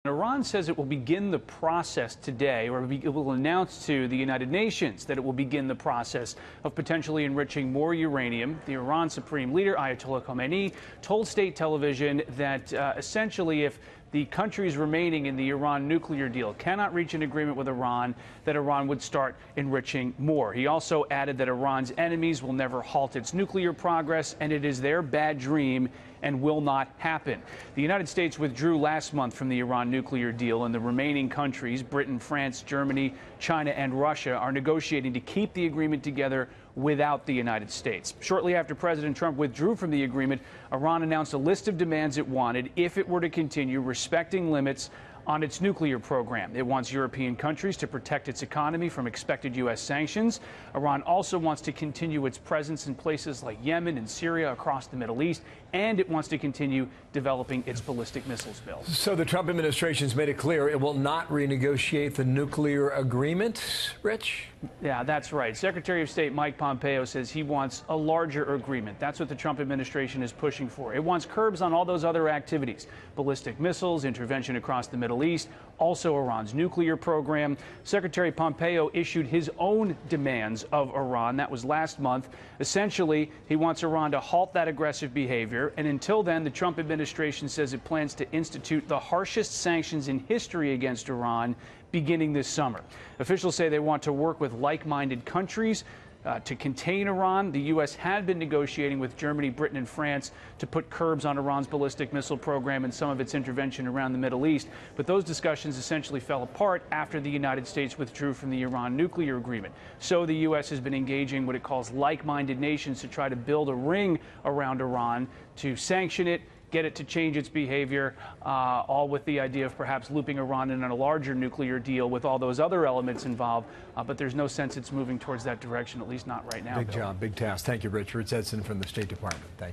Iran says it will begin the process today, or it will announce to the United Nations that it will begin the process of potentially enriching more uranium. The Iran Supreme Leader, Ayatollah Khamenei, told state television that essentially if the countries remaining in the Iran nuclear deal cannot reach an agreement with Iran, that Iran would start enriching more. He also added that Iran's enemies will never halt its nuclear progress, and it is their bad dream and will not happen. The United States withdrew last month from the Iran nuclear deal, and the remaining countries, Britain, France, Germany, China, and Russia, are negotiating to keep the agreement together without the United States. Shortly after President Trump withdrew from the agreement, Iran announced a list of demands it wanted if it were to continue respecting limits on its nuclear program. It wants European countries to protect its economy from expected U.S. sanctions. Iran also wants to continue its presence in places like Yemen and Syria across the Middle East, and it wants to continue developing its ballistic missiles bill. So the Trump administration's made it clear it will not renegotiate the nuclear agreement, Rich? Yeah, that's right. Secretary of State Mike Pompeo says he wants a larger agreement. That's what the Trump administration is pushing for. It wants curbs on all those other activities: ballistic missiles, intervention across the Middle East, also Iran's nuclear program. Secretary Pompeo issued his own demands of Iran. That was last month. Essentially, he wants Iran to halt that aggressive behavior. And until then, the Trump administration says it plans to institute the harshest sanctions in history against Iran beginning this summer. Officials say they want to work with like-minded countries to contain Iran. The U.S. had been negotiating with Germany, Britain, and France to put curbs on Iran's ballistic missile program and some of its intervention around the Middle East. But those discussions essentially fell apart after the United States withdrew from the Iran nuclear agreement. So the U.S. has been engaging what it calls like-minded nations to try to build a ring around Iran to sanction it, get it to change its behavior, all with the idea of perhaps looping Iran in a larger nuclear deal with all those other elements involved. But there's no sense it's moving towards that direction, at least not right now. Big job, big task. Thank you, Richard Edson from the State Department. Thank you.